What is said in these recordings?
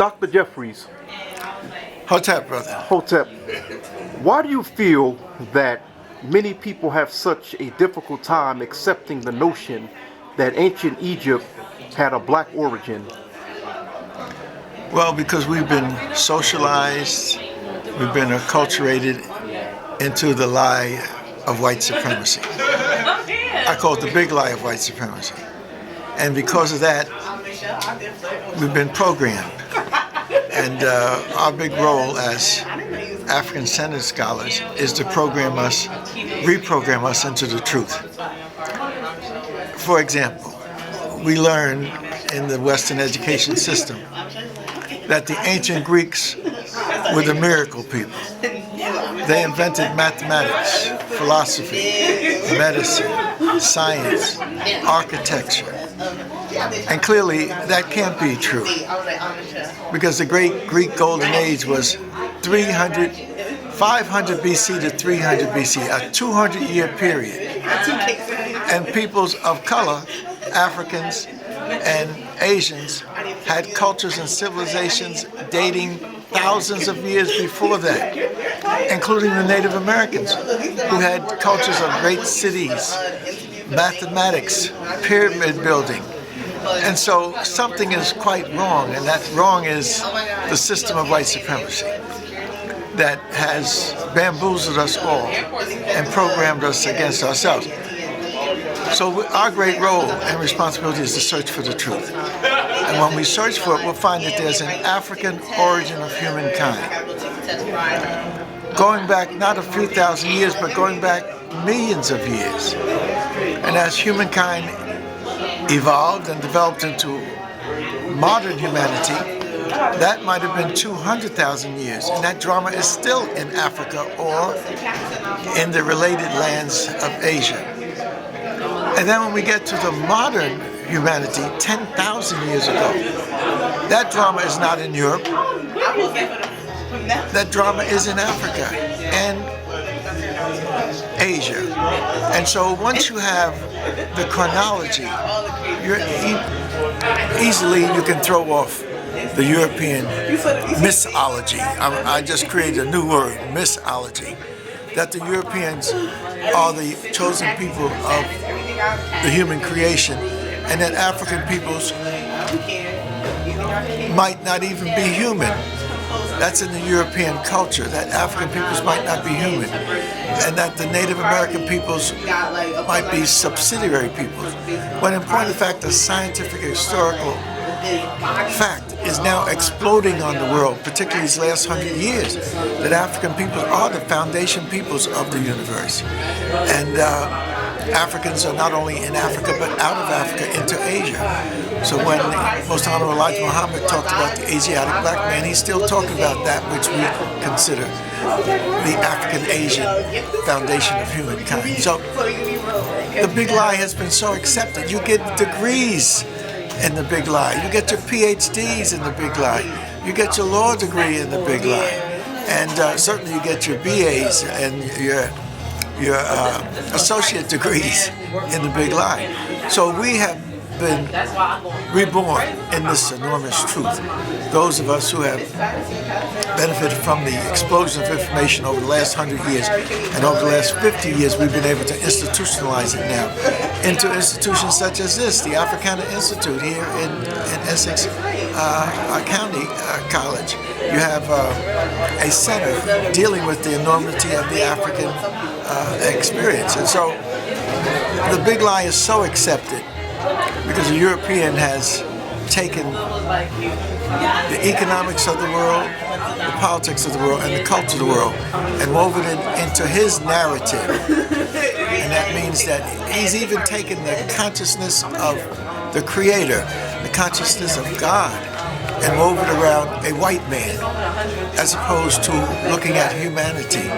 Dr. Jeffries, Hotep, brother. Hotep, why do you feel that many people have such a difficult time accepting the notion that ancient Egypt had a black origin? Well, because we've been socialized, we've been acculturated into the lie of white supremacy. I call it the big lie of white supremacy. And because of that, we've been programmed. And our big role as African-centered scholars is to reprogram us into the truth. For example, we learn in the Western education system that the ancient Greeks were the miracle people. They invented mathematics, philosophy, medicine, science, architecture. And clearly that can't be true, because the great Greek Golden Age was 500 BC to 300 BC, a 200-year period. And peoples of color, Africans and Asians, had cultures and civilizations dating thousands of years before that, including the Native Americans, who had cultures of great cities, mathematics, pyramid building. And so something is quite wrong, and that wrong is the system of white supremacy that has bamboozled us all and programmed us against ourselves. So our great role and responsibility is to search for the truth. And when we search for it, we'll find that there's an African origin of humankind, going back not a few thousand years, but going back millions of years. And as humankind evolved and developed into modern humanity, that might have been 200,000 years, and that drama is still in Africa or in the related lands of Asia. And then when we get to the modern humanity, 10,000 years ago, that drama is not in Europe. That drama is in Africa and Asia. And so once you have the chronology, you can throw off the European mythology. I just created a new word, mythology, that the Europeans are the chosen people of the human creation, and that African peoples might not even be human. That's in the European culture, that African peoples might not be human, and that the Native American peoples might be subsidiary peoples. When in point of fact, the scientific historical fact is now exploding on the world, particularly these last 100 years, that African people are the foundation peoples of the universe. And Africans are not only in Africa, but out of Africa into Asia. So when Most Honorable Elijah Muhammad talked about the Asiatic black man, he's still talking about that which we consider the African-Asian foundation of humankind. So the big lie has been so accepted. You get degrees in the big lie. You get your PhDs in the big lie. You get your law degree in the big lie. And certainly you get your BAs and your associate degrees in the big lie. So we have been reborn in this enormous truth. Those of us who have benefited from the explosion of information over the last 100 years, and over the last 50 years, we've been able to institutionalize it now into institutions such as this, the Africana Institute here in Essex County College. You have a center dealing with the enormity of the African experience. And so the big lie is so accepted because the European has taken the economics of the world, the politics of the world, and the culture of the world and woven it into his narrative. And that means that he's even taken the consciousness of the Creator, the consciousness of God, and wove it around a white man, as opposed to looking at humanity.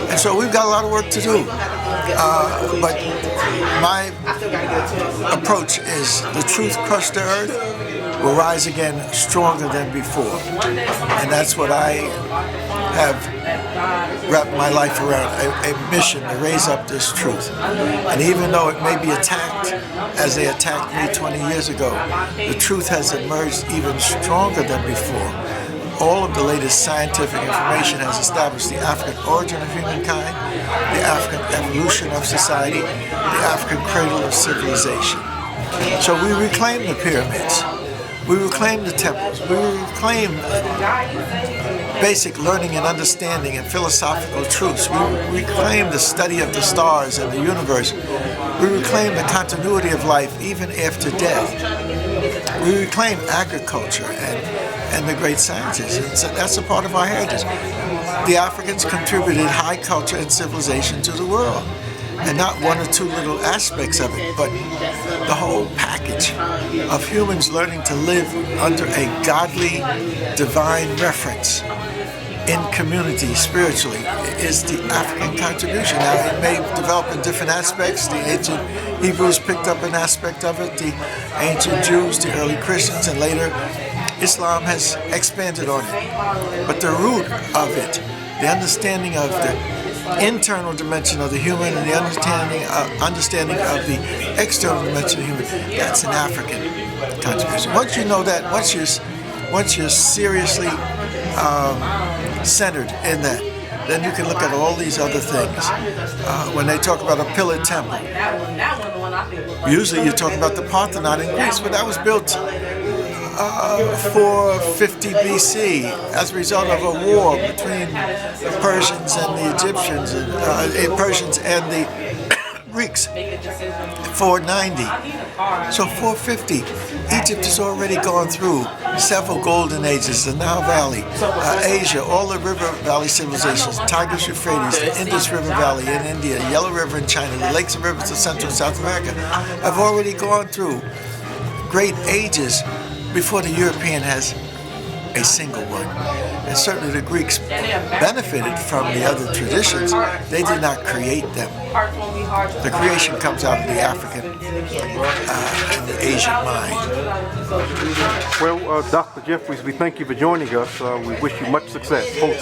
And so we've got a lot of work to do. But my approach is the truth crushed the earth, will rise again stronger than before. And that's what I have wrapped my life around, a mission to raise up this truth. And even though it may be attacked as they attacked me 20 years ago, the truth has emerged even stronger than before. All of the latest scientific information has established the African origin of humankind, the African evolution of society, the African cradle of civilization. So we reclaim the pyramids, we reclaim the temples, we reclaim basic learning and understanding and philosophical truths. We reclaim the study of the stars and the universe. We reclaim the continuity of life even after death. We reclaim agriculture and the great sciences. That's a part of our heritage. The Africans contributed high culture and civilization to the world. And not one or two little aspects of it, but the whole package of humans learning to live under a godly, divine reference in community, spiritually, is the African contribution. Now, it may develop in different aspects. The ancient Hebrews picked up an aspect of it, the ancient Jews, the early Christians, and later Islam has expanded on it. But the root of it, the understanding of the internal dimension of the human and the understanding of the external dimension of the human, that's an African contribution. Once you know that, once you're seriously centered in that, then you can look at all these other things. When they talk about a pillared temple, usually you talk about the Parthenon in Greece, but that was built 450 BC as a result of a war between the Persians and the Egyptians, Persians and the Greeks. 490. So 450. Egypt has already gone through several golden ages, the Nile Valley, Asia, all the river valley civilizations, Tigris, Euphrates, the Indus River Valley in India, Yellow River in China, the lakes and rivers of Central and South America have already gone through great ages before the European has a single one. And certainly the Greeks benefited from the other traditions. They did not create them. The creation comes out of the African and the Asian mind. Well, Dr. Jeffries, we thank you for joining us. We wish you much success.